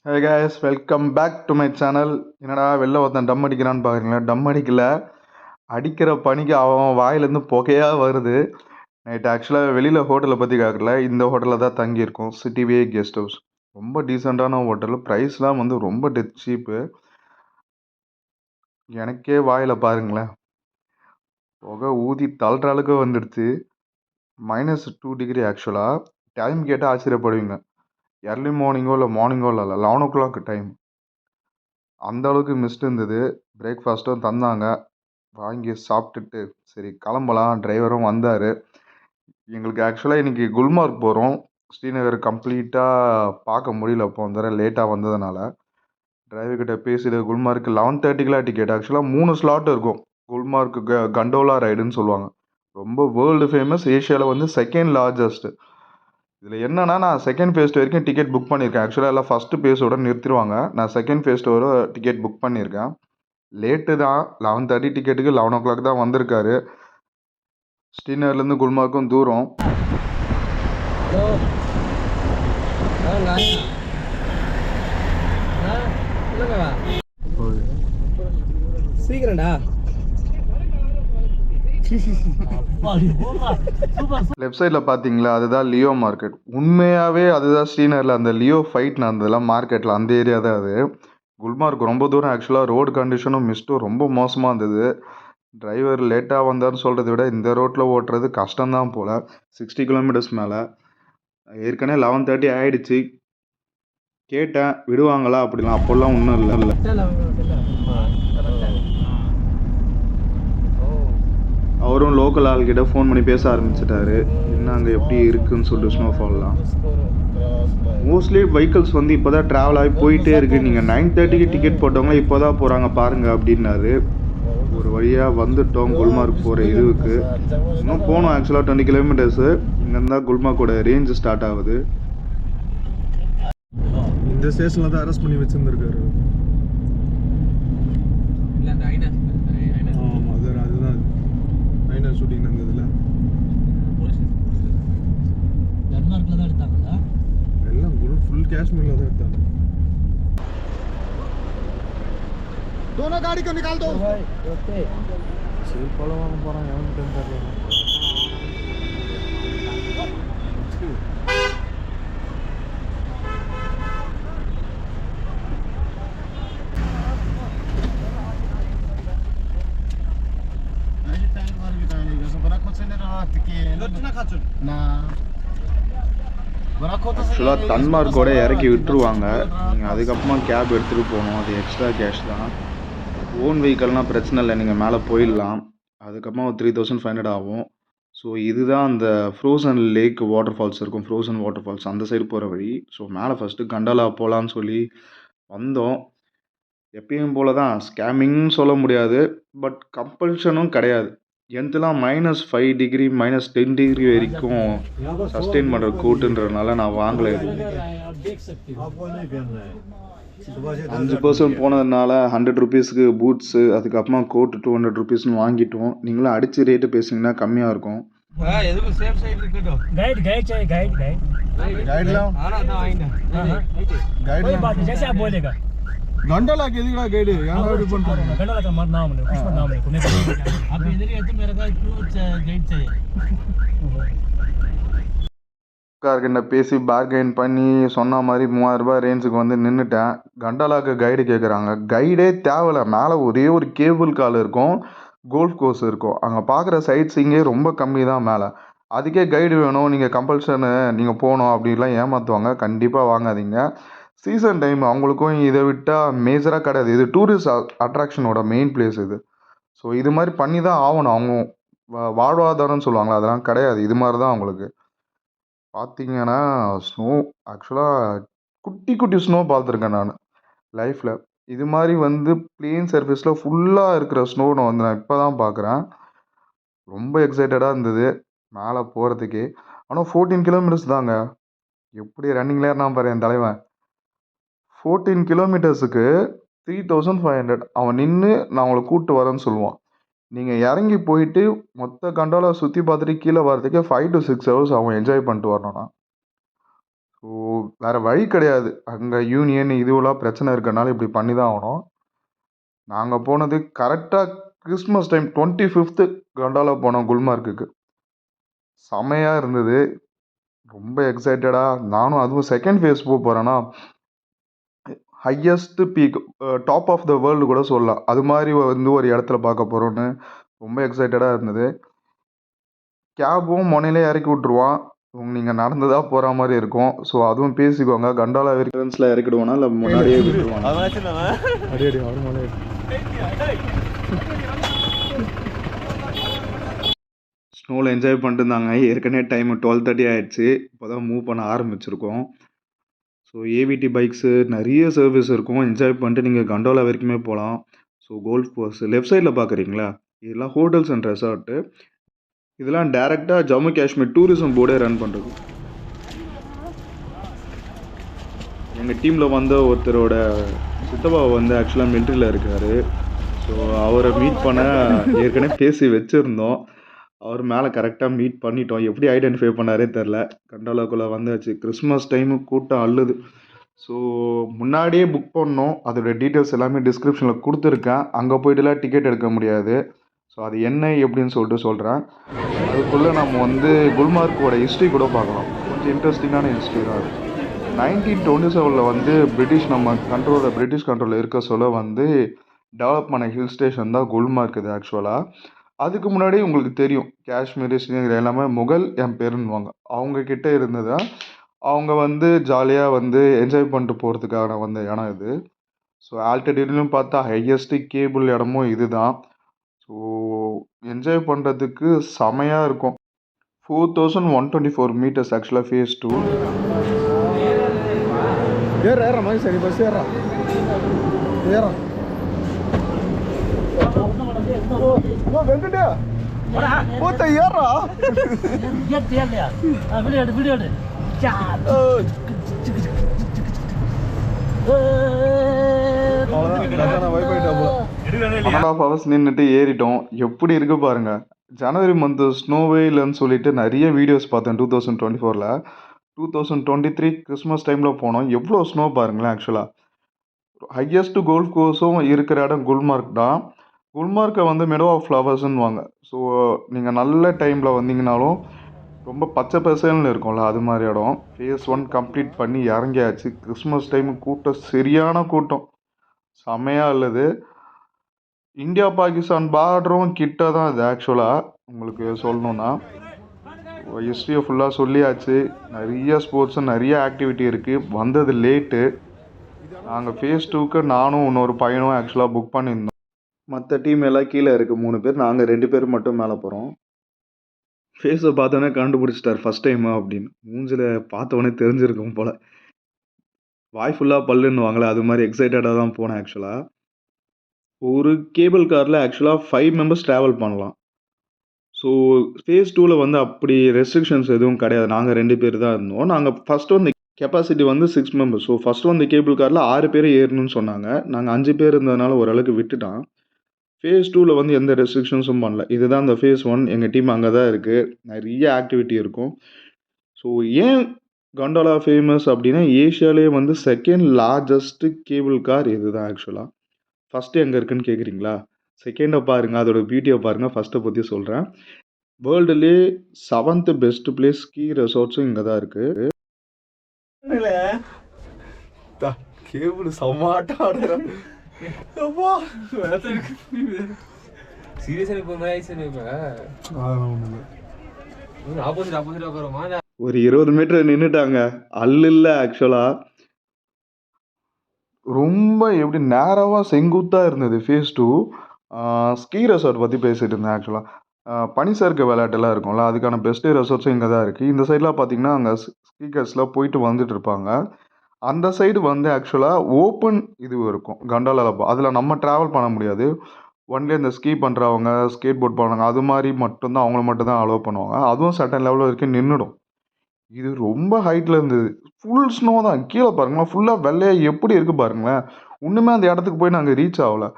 Hey guys, welcome back to my channel. என்னடா வெளில ஒருத்தன் டம் அடிக்கிறான்னு பார்க்குறீங்களா? டம் அடிக்கல, அடிக்கிற பனிக்கு அவன் வாயிலேருந்து புகையாக வருது. நைட் ஆக்சுவலாக வெளியில் ஹோட்டலை பற்றி கேட்கல, இந்த ஹோட்டலில் தான் தங்கியிருக்கோம். சிட்டிவே கெஸ்ட் ஹவுஸ். ரொம்ப டீசெண்டான ஹோட்டல். ப்ரைஸ்லாம் வந்து ரொம்ப டெத் சீப்பு. எனக்கே வாயில் பாருங்களேன், புகை ஊதி தள்ளுற அளவுக்கு வந்துடுச்சு. -2 டிகிரி ஆக்சுவலாக. டைம் கேட்டால் ஆச்சரியப்படுவீங்க. எர்லி மார்னிங்கோ இல்லை மார்னிங்கோ இல்லை 11 o'clock டைம். அந்த அளவுக்கு மிஸ்ட் இருந்தது. பிரேக்ஃபாஸ்ட்டும் தந்தாங்க. வாங்கி சாப்பிட்டுட்டு சரி கிளம்பலாம். டிரைவரும் வந்தார். எங்களுக்கு ஆக்சுவலாக இன்றைக்கி குல்மார்க் போகிறோம். ஸ்ரீநகர் கம்ப்ளீட்டாக பார்க்க முடியல, இப்போ தடவை லேட்டாக வந்ததுனால. டிரைவர்கிட்ட பேசிட்டு குல்மார்க்கு 11:30க்கெலாம் டிக்கெட். ஆக்சுவலாக 3 ஸ்லாட் இருக்கும். குல்மார்க்கு கண்டோலா ரைடுன்னு சொல்லுவாங்க. ரொம்ப வேர்ல்டு ஃபேமஸ். ஏஷியாவில் வந்து செகண்ட் லார்ஜஸ்ட்டு. இதில் என்னென்னா, நான் செகண்ட் ஃபேஸ்ட் வரைக்கும் டிக்கெட் புக் பண்ணியிருக்கேன். ஆக்சுவலாக எல்லாம் ஃபஸ்ட்டு ஃபேஸோட நிறுத்திடுவாங்க. நான் செகண்ட் ஃபேஸ்ட் வர டிக்கெட் புக் பண்ணியிருக்கேன். லேட்டு தான். 11:30 டிக்கெட்டுக்கு 11 o'clock தான் வந்திருக்காரு. ஸ்ரீநகர்லேருந்து குல்மார்க்கும் தூரம். சீக்கிரம்டா. லெஃப்ட் சைடில் பார்த்தீங்களா, அதுதான் லியோ மார்க்கெட். உண்மையாகவே அதுதான் ஸ்ரீநகரில் அந்த லியோ ஃபைட் நடந்ததெல்லாம் மார்க்கெட்டில் அந்த ஏரியா தான் அது. குல்மார்க் ரொம்ப தூரம். ஆக்சுவலாக ரோடு கண்டிஷனும் மிஸ்ட்டும் ரொம்ப மோசமாக இருந்தது. டிரைவர் லேட்டாக வந்தார்னு சொல்கிறத விட இந்த ரோட்டில் ஓட்டுறது கஷ்டம்தான் போல். 60 கிலோமீட்டர்ஸ் மேலே. ஏற்கனவே 11:30 ஆகிடுச்சு. கேட்டேன் விடுவாங்களா அப்படிலாம். அப்போல்லாம் ஒன்றும் இல்லை. அவரும் லோக்கல் ஆள்கிட்ட ஃபோன் பண்ணி பேச ஆரம்பிச்சிட்டாரு. என்ன அங்கே எப்படி இருக்குதுன்னு சொல்லிட்டு ஸ்னோஃபால்லாம். மோஸ்ட்லி வெஹிக்கிள்ஸ் வந்து இப்போ தான் ட்ராவல் ஆகி போயிட்டே இருக்குது. நீங்கள் 9:30க்கு டிக்கெட் போட்டவங்களே இப்போ தான் போகிறாங்க பாருங்கள் அப்படின்னாரு. ஒரு வழியாக வந்துட்டோம் குல்மார்க் போகிற இதுவுக்கு. இன்னும் போகணும். ஆக்சுவலாக 20 கிலோமீட்டர்ஸு. இங்கேருந்தா குல்மார்க்கோட ரேஞ்சு ஸ்டார்ட் ஆகுது. இந்த ஸ்டேஷனில் தான் அரெஸ்ட் பண்ணி வச்சுருந்துருக்காரு. ஆமாம், அதுதான் ஐநா ஷூட்டிங் நடந்ததுல டென்மார்க்கில் தான் எடுத்தாங்களா? எல்லாம் ஃபுல் காஷ்மீரில் தான் எடுத்தாங்க. दोनों गाड़ी को निकाल दो. ஓகே. செருப்பால வாங்க போகிறாங்க. எவன்கிட்ட தெரியல. ஆக்சுவலாக தன்மார்க்கோட இறக்கி விட்டுருவாங்க. நீங்கள் அதுக்கப்புறமா கேப் எடுத்துகிட்டு போகணும். அது எக்ஸ்ட்ரா கேஷ் தான். ஓன் வெஹிக்கல்னால் பிரச்சனை இல்லை, நீங்கள் மேலே போயிடலாம். அதுக்கப்புறமா ஒரு 3500 ஆகும். ஸோ இதுதான் அந்த ஃப்ரோசன் லேக் வாட்டர் ஃபால்ஸ் இருக்கும். ஃப்ரோசன் வாட்டர் ஃபால்ஸ் அந்த சைடு போகிற வழி. ஸோ மேலே ஃபஸ்ட்டு கண்டாலா போகலான்னு சொல்லி வந்தோம். எப்பயும் போல தான். ஸ்கேமிங்னு சொல்ல முடியாது, பட் கம்பல்ஷனும் கிடையாது. எந்தெல்லாம் -5 டிகிரி -10 டிகிரி வரைக்கும் சஸ்டெயின் பண்ணுற கூட்டுன்றதுனால நான் வாங்கலை. 5% போனதுனால 100 ருபீஸ்க்கு பூட்ஸு, அதுக்கப்புறமா கோட்டு 200 ருபீஸ்னு வாங்கிட்டோம். நீங்களும் அடித்து ரேட்டு பேசிங்கன்னா கம்மியாக இருக்கும். गंडोला के दिखा गाइड यहां गाइड बन गंडोला का नाम है पुष्पा नाम है कोने आप इधर ही तो मेरे का क्यों गाइड चाहिए. கார்கிட்ட பேசி பார்கெயின் பண்ணி சொன்ன மாதிரி 3000 ரூபாய் ரேஞ்சுக்கு வந்து நின்றுட்டேன். கண்டாலாக்கு கைடு கேட்குறாங்க. கைடே தேவையில்ல. மேலே ஒரே ஒரு கேபிள் கால் இருக்கும், கோல்ஃப் கோர்ஸ் இருக்கும். அங்கே பார்க்குற சைட் சீங்கே ரொம்ப கம்மி தான் மேலே. அதுக்கே கைடு வேணும், நீங்கள் கம்பல்ஷனு நீங்கள் போகணும் அப்படின்லாம் ஏமாற்றுவாங்க. கண்டிப்பாக வாங்காதீங்க. சீசன் டைம் அவங்களுக்கும் இதை விட்டால் மேஜராக கிடையாது. இது டூரிஸ்ட் அட்ராக்ஷனோட மெயின் பிளேஸ் இது. ஸோ இது மாதிரி பண்ணி தான் ஆகணும். அவங்க வாழ்வாதாரம்னு சொல்லுவாங்களா, அதெல்லாம் கிடையாது. இது மாதிரி தான் அவங்களுக்கு. பார்த்தீங்கன்னா ஸ்னோ ஆக்சுவலாக குட்டி குட்டி ஸ்னோ பார்த்துருக்கேன் நான் லைஃப்பில். இது மாதிரி வந்து பிளேன் சர்ஃபேஸில் ஃபுல்லாக இருக்கிற ஸ்னோ நான் வந்து நான் இப்போ தான் பார்க்குறேன். ரொம்ப எக்ஸைட்டடாக இருந்தது மேலே போகிறதுக்கே. ஆனால் 14 கிலோமீட்டர்ஸ் தாங்க. எப்படி ரன்னிங்லேயே இருந்தான் பாரு என் தலைவன். 14 கிலோமீட்டர்ஸுக்கு 3500. அவன் நின்று நான் அவங்கள கூப்பிட்டு வரேன்னு சொல்லுவான். நீங்கள் இறங்கி போயிட்டு மொத்த கண்டோலா சுற்றி பார்த்துட்டு கீழே வரதுக்கே 5 to 6 hours அவன் என்ஜாய் பண்ணிட்டு வரணும்னா. ஸோ வேறு வழி கிடையாது. அங்கே யூனியன் இதுவெல்லாம் பிரச்சனை இருக்கறனால இப்படி பண்ணி தான் ஆகணும். நாங்கள் போனது கரெக்டாக கிறிஸ்மஸ் டைம் 25th கண்டாலா போனோம் குல்மார்க்குக்கு. செமையாக இருந்தது. ரொம்ப எக்ஸைட்டடாக நானும் அதுவும் செகண்ட் ஃபேஸ் போகிறேன்னா highest peak top of the world கூட சொல்லலாம். அது மாதிரி வந்து ஒரு இடத்துல பார்க்க போகிறோன்னு ரொம்ப எக்ஸைட்டடாக இருந்தது. கேபும் முனையிலே இறக்கி விட்ருவான். நீங்கள் நடந்து தான் போகிற மாதிரி இருக்கும். ஸோ அதுவும் பேசிக்கோங்க. கண்டாலா வெரிகன்ஸில் இறக்கிடுவோனா இல்லை முன்னாடியே விட்டுருவாங்க. அடி அடி அவரு மேலே ஸ்னோவில் என்ஜாய் பண்ணிட்டு இருந்தாங்க. ஏற்கனவே டைம் 12:30 ஆகிடுச்சு. இப்போ தான் மூவ் பண்ண ஆரம்பிச்சிருக்கோம். ஸோ ஏவிடி பைக்ஸு நிறைய சர்வீஸ் இருக்கும். என்ஜாய் பண்ணிட்டு நீங்கள் கண்டோலா வரைக்குமே போகலாம். ஸோ கோல்ஃப் கோர்ஸ் லெஃப்ட் சைடில் பார்க்குறீங்களா, இதெல்லாம் ஹோட்டல்ஸ் அண்ட் ரெசார்ட்டு. இதெல்லாம் டேரெக்டாக ஜம்மு காஷ்மீர் டூரிசம் போர்டே ரன் பண்ணுறது. எங்கள் டீமில் வந்த ஒருத்தரோட சித்தப்பா வந்து ஆக்சுவலாக மிலிட்ரியில் இருக்கார். ஸோ அவரை மீட் பண்ண ஏற்கனவே பேசி வச்சுருந்தோம். அவர் மேலே கரெக்டாக மீட் பண்ணிட்டோம். எப்படி ஐடென்டிஃபை பண்ணாரே தெரில. கண்டாலாக்குள்ளே வந்தாச்சு. கிறிஸ்மஸ் டைமு கூட்டம் அள்ளுது. ஸோ முன்னாடியே புக் பண்ணோம். அதோடய டீட்டெயில்ஸ் எல்லாமே டிஸ்கிரிப்ஷனில் கொடுத்துருக்கேன். அங்கே போய்ட்டுலாம் டிக்கெட் எடுக்க முடியாது. ஸோ அது என்ன எப்படின்னு சொல்லிட்டு சொல்கிறேன். அதுக்குள்ளே நம்ம வந்து குல்மார்க்கோட ஹிஸ்ட்ரி கூட பார்க்கலாம். கொஞ்சம் இன்ட்ரெஸ்டிங்கான ஹிஸ்ட்ரி தான் அது. 1927 வந்து பிரிட்டிஷ் கண்ட்ரோலில் இருக்க சொல்ல வந்து டெவலப் பண்ண ஹில் ஸ்டேஷன் தான் குல்மார்க். இது ஆக்சுவலாக அதுக்கு முன்னாடி உங்களுக்கு தெரியும் காஷ்மீர் ஸ்ரீநகர் எல்லாமே முகல் எம்பையர்னுவாங்க. அவங்கக்கிட்ட இருந்ததா அவங்க வந்து ஜாலியாக வந்து என்ஜாய் பண்ணிட்டு போகிறதுக்கான வந்த இடம் இது. ஸோ ஆல்டிடியூட்லையும் பார்த்தா ஹையஸ்ட்டு கேபிள் இடமும் இது தான். ஸோ என்ஜாய் பண்ணுறதுக்கு செமையாக இருக்கும். 4124 மீட்டர்ஸ் ஆக்சுவலாக ஃபேஸ் 2. ஏறா மாதிரி சரி பஸ் ஏறா வெங்கடே போத்த ஏறா வீடியோ ஹவர்ஸ் நின்றுட்டு ஏறிட்டோம். எப்படி இருக்கு பாருங்க. ஜனவரி மந்த் ஸ்னோவே இல்லைன்னு சொல்லிட்டு நிறைய வீடியோஸ் பார்த்தேன். 2024 2023 கிறிஸ்மஸ் டைமில் போனோம். எவ்வளோ ஸ்னோ பாருங்களேன். ஆக்சுவலாக ஹையஸ்ட் கோல்ஃப் கோர்ஸும் இருக்கிற இடம் குல்மார்க் தான். குல்மார்க்கை வந்து மெடோ ஆஃப் ஃப்ளவர்ஸ்ன்னுவாங்க. ஸோ நீங்கள் நல்ல டைமில் வந்தீங்கனாலும் ரொம்ப பச்சை பசேல்னு இருக்கும்ல, அது மாதிரி இடம். ஃபேஸ் 1 கம்ப்ளீட் பண்ணி இறங்கியாச்சு. கிறிஸ்மஸ் டைமு கூட்டம் சரியான கூட்டம், செமையாக இல்லது. இந்தியா பாகிஸ்தான் பார்டரும் கிட்ட தான் இது. ஆக்சுவலாக உங்களுக்கு சொல்லணுன்னா ஹிஸ்ட்ரியை ஃபுல்லாக சொல்லியாச்சு. நிறைய ஸ்போர்ட்ஸு நிறைய ஆக்டிவிட்டி இருக்குது. வந்தது லேட்டு. நாங்கள் ஃபேஸ் 2க்கு நானும் இன்னொரு பையனும் ஆக்சுவலாக புக் பண்ணியிருந்தோம். மற்ற டீம் எல்லாம் கீழே இருக்குது 3 பேர். நாங்கள் 2 பேர் மட்டும் மேலே போகிறோம். ஃபேஸை பார்த்தோன்னே கண்டுபிடிச்சிட்டார் ஃபஸ்ட் டைமா அப்படின்னு. மூஞ்சில் பார்த்தோன்னே தெரிஞ்சிருக்கும் போல். வாய் ஃபுல்லாக பல்லுன்னுவாங்களே, அது மாதிரி எக்ஸைட்டடாக தான் போனேன். ஆக்சுவலாக ஒரு கேபிள் காரில் ஆக்சுவலாக 5 மெம்பர்ஸ் ட்ராவல் பண்ணலாம். ஸோ ஃபேஸ் 2ல் வந்து அப்படி ரெஸ்ட்ரிக்ஷன்ஸ் எதுவும் கிடையாது. நாங்கள் 2 பேர் தான் இருந்தோம். நாங்கள் ஃபஸ்ட்டு வந்து கெப்பாசிட்டி வந்து 6 மெம்பர்ஸ். ஸோ ஃபஸ்ட்டு வந்து கேபிள் காரில் 6 பேர் ஏறணும்னு சொன்னாங்க. நாங்கள் 5 பேர் இருந்ததுனால ஓரளவுக்கு விட்டுட்டான். ஃபேஸ் 2ல் வந்து எந்த ரெஸ்ட்ரிக்ஷன்ஸும் பண்ணல. இதுதான் இந்த ஃபேஸ் 1. எங்கள் டீம் அங்கே தான் இருக்குது. நிறைய ஆக்டிவிட்டி இருக்கும். ஸோ ஏன் கண்டோலா ஃபேமஸ் அப்படின்னா, ஏஷியாவிலே வந்து செகண்ட் லார்ஜஸ்ட்டு கேபிள் கார் இது தான். ஆக்சுவலாக ஃபஸ்ட்டு எங்கே இருக்குதுன்னு கேட்குறீங்களா? செகண்டை பாருங்கள், அதோட பியூட்டியை பாருங்கள். ஃபஸ்ட்டை பற்றி சொல்கிறேன். வேர்ல்டுலே 7th பெஸ்ட் பிளேஸ் ஸ்கீ ரெசார்ட்ஸும் இங்கே தான் இருக்குது. கேபிள் சமாட்டா ஆடுறேன். ஒரு 20 மீட்டர் நின்றுட்டாங்க. அல்ல ஆக்சுவலாக ரொம்ப எப்படி நேரவாக செங்குத்தாக இருந்தது. ஃபேஸ் 2 ஸ்கீ ரெசார்ட் பற்றி பேசிகிட்டு இருந்தேன். ஆக்சுவலாக பனிசறுக்கு விளையாட்டுலாம் இருக்கும்ல, அதுக்கான பெஸ்ட்டு ரெசார்ட்ஸும் இங்கே தான் இருக்குது. இந்த சைடெலாம் பார்த்தீங்கன்னா அங்கே ஸ்கீக்கர்ஸ்லாம் போயிட்டு வந்துட்டு இருப்பாங்க. அந்த சைடு வந்து ஆக்சுவலாக ஓப்பன் இது இருக்கும் கண்டாலாவில். அதில் நம்ம ட்ராவல் பண்ண முடியாது. ஒன்லி இந்த ஸ்கீ பண்ணுறவங்க, ஸ்கேட் போர்ட் பண்ணுறவங்க, அது மாதிரி மட்டும்தான், அவங்கள மட்டும் தான் அலோவ் பண்ணுவாங்க. அதுவும் சர்டன் லெவலில் வரைக்கும் நின்றுடும். இது ரொம்ப ஹைட்டில் இருந்தது. ஃபுல் ஸ்னோ தான். கீழே பாருங்களேன், ஃபுல்லாக வெள்ளையாக எப்படி இருக்குது பாருங்களேன். இன்னுமே அந்த இடத்துக்கு போய் நாங்கள் ரீச் ஆகலை.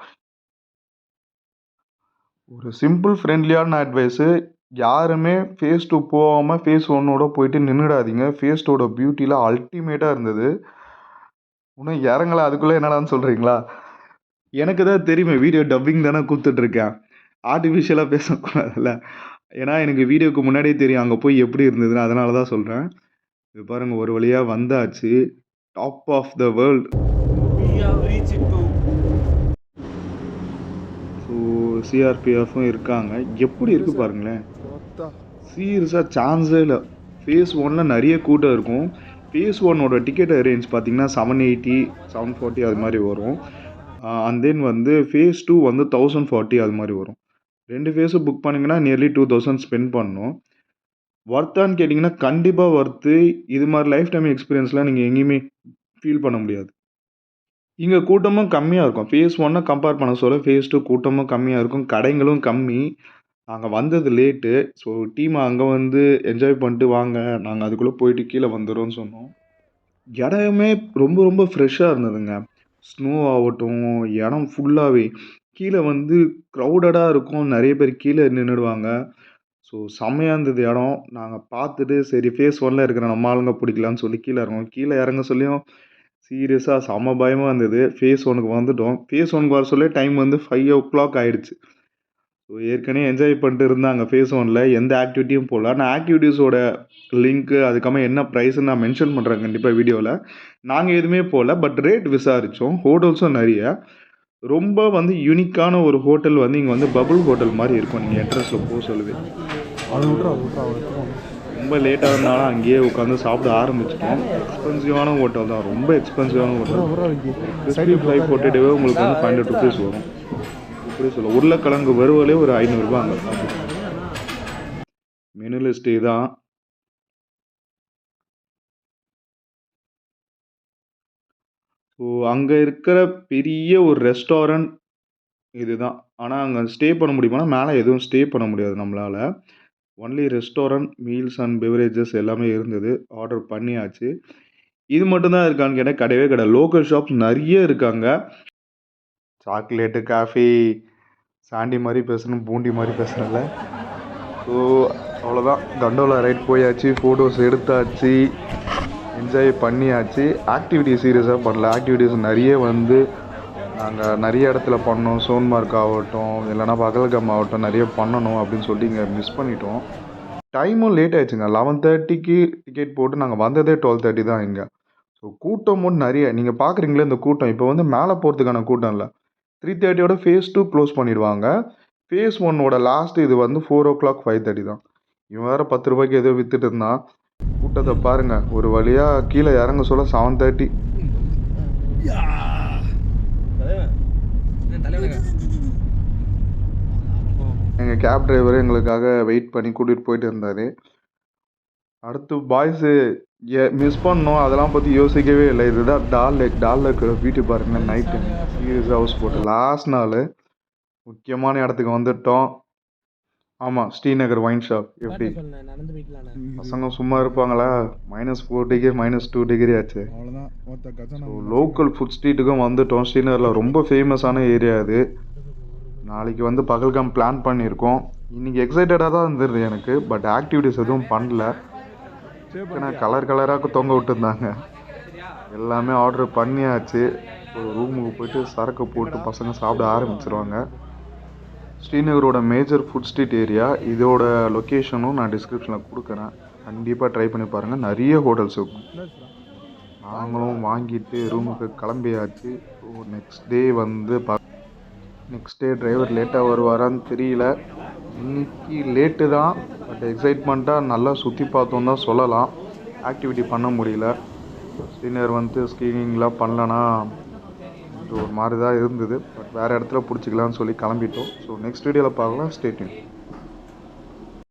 ஒரு சிம்பிள் ஃப்ரெண்ட்லியான அட்வைஸு, யாருமே ஃபேஸ் 2 போகாமல் ஃபேஸ் 1ஓட போயிட்டு நின்றுடாதீங்க. ஃபேஸ் 2ஓட பியூட்டியில் அல்டிமேட்டாக இருந்தது. இன்னும் இறங்கல அதுக்குள்ளே என்னடான்னு சொல்கிறீங்களா? எனக்கு தான் தெரியுமே, வீடியோ டப்பிங் தானே கொடுத்துட்ருக்கேன். ஆர்டிஃபிஷியலாக பேசக்கூடாதுல்ல. ஏன்னா எனக்கு வீடியோக்கு முன்னாடியே தெரியும் அங்கே போய் எப்படி இருந்ததுன்னு. அதனால தான் சொல்கிறேன். இது பாருங்கள், ஒரு வழியாக வந்தாச்சு. Top of the world. So சிஆர்பிஎஃப்பும் இருக்காங்க. எப்படி இருக்குது பாருங்களேன். சீரியஸாக சான்ஸே இல்லை. ஃபேஸ் 1ல் நிறைய கூட்டம் இருக்கும். ஃபேஸ் 1ஓட டிக்கெட் ரேஞ்ச் பார்த்தீங்கன்னா 780, 740 அது மாதிரி வரும். அண்ட் தென் வந்து ஃபேஸ் 2 வந்து 1040 அது மாதிரி வரும். 2 ஃபேஸும் புக் பண்ணிங்கன்னா நியர்லி 2000 ஸ்பெண்ட் பண்ணணும். ஒர்த்தான்னு கேட்டிங்கன்னா கண்டிப்பாக ஒர்த்து. இது மாதிரி லைஃப் டைம் எக்ஸ்பீரியன்ஸ்லாம் நீங்கள் எங்கேயுமே ஃபீல் பண்ண முடியாது. இங்கே கூட்டமும் கம்மியாக இருக்கும். ஃபேஸ் 1 கம்பேர் பண்ண சொல்ல ஃபேஸ் 2 கூட்டமும் கம்மியாக இருக்கும். கடைகளும் கம்மி. நாங்கள் வந்தது லேட்டு. ஸோ டீம் அங்கே வந்து என்ஜாய் பண்ணிட்டு வாங்க, நாங்கள் அதுக்குள்ளே போயிட்டு கீழே வந்துடுறோம்னு சொன்னோம். இடமே ரொம்ப ரொம்ப ஃப்ரெஷ்ஷாக இருந்ததுங்க. ஸ்னோ ஆகட்டும், இடம் ஃபுல்லாகவே கீழே வந்து க்ரௌடடாக இருக்கும். நிறைய பேர் கீழே நின்றுடுவாங்க. ஸோ செம்மையாக இருந்தது இடம். நாங்கள் பார்த்துட்டு சரி ஃபேஸ் 1ல் இருக்கிற நம்ம ஆளுங்க பிடிக்கலான்னு சொல்லி கீழே இறங்குவோம். கீழே இறங்க சொல்லியும் சீரியஸாக செம்ம பயமாக இருந்தது. ஃபேஸ் 1க்கு வந்துட்டோம். ஃபேஸ் 1க்கு வர சொல்லி டைம் வந்து 5 o'clock ஆகிடுச்சு. ஸோ ஏற்கனவே என்ஜாய் பண்ணிட்டு இருந்தாங்க ஃபேஸ் 1ல். எந்த ஆக்டிவிட்டியும் போகல. நான் ஆக்டிவிட்டீஸோட லிங்க்கு அதுக்கப்புறம் என்ன ப்ரைஸ்ன்னு நான் மென்ஷன் பண்ணுறேன் கண்டிப்பாக வீடியோவில். நாங்கள் எதுவுமே போகல. But rate விசாரித்தோம். ஹோட்டல்ஸும் நிறைய. ரொம்ப வந்து யூனிக்கான ஒரு ஹோட்டல் வந்து இங்கே வந்து பபுள் ஹோட்டல் மாதிரி இருக்கும். நீங்கள் என்ட்ரன்ஸில் போக சொல்லுவேன். அது விட்றா ரொம்ப லேட்டாக இருந்தாலும் அங்கேயே உட்காந்து சாப்பிட ஆரம்பிச்சிட்டோம். எக்ஸ்பென்சிவான ஹோட்டல் தான். ரொம்ப எக்ஸ்பென்சிவான ஹோட்டல். கிறிஸ்பி ஃப்ரை போட்டுட்டே உங்களுக்கு வந்து 500 rupees வரும். இப்படி சொல்ல உருளைக்கிழங்கு வறுவலே ஒரு 500 ரூபா அங்கே சாப்பிடும். மெனு லிஸ்ட் தான். ஸோ அங்கே இருக்கிற பெரிய ஒரு ரெஸ்டாரண்ட் இதுதான். ஆனால் அங்கே ஸ்டே பண்ண முடியுமானா மேலே எதுவும் ஸ்டே பண்ண முடியாது நம்மளால். Only restaurant, meals and beverages எல்லாமே இருந்தது. ஆர்டர் பண்ணியாச்சு. இது மட்டும்தான் இருக்கான்னு கேட்டால் கிடையவே கிடையாது. லோக்கல் ஷாப்ஸ் நிறைய இருக்காங்க. சாக்லேட்டு, காஃபி, சாண்டி மாதிரி பேசணும், பூண்டி மாதிரி பேசுகிறேன்ல. ஸோ அவ்வளோதான். கண்டோலா ரைட் போயாச்சு, ஃபோட்டோஸ் எடுத்தாச்சு, என்ஜாய் பண்ணியாச்சு. ஆக்டிவிட்டி சீரியஸாக பண்ணல. ஆக்டிவிட்டீஸ் நிறைய வந்து நாங்கள் நிறைய இடத்துல பண்ணோம். சோன்மார்க் ஆகட்டும், இல்லைனா பகல்காம் ஆகட்டும், நிறைய பண்ணணும் அப்படின்னு சொல்லி இங்கே மிஸ் பண்ணிட்டோம். டைமும் லேட் ஆகிடுச்சுங்க. 11:30க்கு டிக்கெட் போட்டு நாங்கள் வந்ததே 12:30 தான் இங்கே. ஸோ கூட்டமும் நிறைய. நீங்கள் பார்க்குறீங்களே இந்த கூட்டம். இப்போ வந்து மேலே போகிறதுக்கான கூட்டம் இல்லை. 3:30யோட ஃபேஸ் 2 க்ளோஸ் பண்ணிடுவாங்க. ஃபேஸ் 1ஓட லாஸ்ட் இது வந்து 4 o'clock 5:30 தான். இவன் வேறு 10 ரூபாய்க்கு ஏதோ விற்றுட்டு இருந்தான். கூட்டத்தை பாருங்கள். ஒரு வழியாக கீழே இறங்க சொல்ல 7:30. எங்கள் கேப் டிரைவர் எங்களுக்காக வெயிட் பண்ணி கூட்டிகிட்டு போயிட்டு இருந்தார். அடுத்து பாய்ஸு மிஸ் பண்ணோம். அதெல்லாம் பற்றி யோசிக்கவே இல்லை. இதுதான் டால் லேக் வீட்டு பாருங்கள். நைட்டு சீரியஸ் ஹவுஸ் போட்டு லாஸ்ட் நாள் முக்கியமான இடத்துக்கு வந்துட்டோம். ஆமாம், ஸ்ரீநகர் ஒயின் ஷாப். எப்படி பசங்க சும்மா இருப்பாங்களா? -4 டிகிரி -2 டிகிரி ஆச்சு. ஸோ லோக்கல் ஃபுட் ஸ்ட்ரீட்டுக்கும் வந்துட்டோம். ஸ்ரீநகரில் ரொம்ப ஃபேமஸான ஏரியா அது. நாளைக்கு வந்து பகல்காம் பிளான் பண்ணியிருக்கோம். இன்றைக்கி எக்ஸைட்டடாக தான் இருந்தது எனக்கு. பட் ஆக்டிவிட்டீஸ் எதுவும் பண்ணல. ஏன்னா கலராக தொங்க விட்டுருந்தாங்க. எல்லாமே ஆர்டர் பண்ணியாச்சு. ரூமுக்கு போயிட்டு சரக்கு போட்டு பசங்க சாப்பிட ஆரம்பிச்சிருவாங்க. ஸ்ரீநகரோட மேஜர் ஃபுட் ஸ்ட்ரீட் ஏரியா. இதோட லொக்கேஷனும் நான் டிஸ்கிரிப்ஷனில் கொடுக்குறேன். கண்டிப்பாக ட்ரை பண்ணி பாருங்கள். நிறைய ஹோட்டல்ஸ் இருக்கும். நாங்களும் வாங்கிட்டு ரூமுக்கு கிளம்பியாச்சு. ஸோ நெக்ஸ்ட் டே டிரைவர் லேட்டாக வருவாரான்னு தெரியல. இன்றைக்கி லேட்டு தான். பட் எக்ஸைட்மெண்ட்டாக நல்லா சுற்றி பார்த்தோம் தான் சொல்லலாம். ஆக்டிவிட்டி பண்ண முடியல. ஸ்ரீநகர் வந்து ஸ்கீயிங்லாம் பண்ணலன்னா ஒரு மாதிரி தான் இருந்தது. பட் வேறு இடத்துல பிடிச்சிக்கலான்னு சொல்லி கிளம்பிட்டோம். ஸோ நெக்ஸ்ட் வீடியோவில் பார்க்கலாம். Stay tune.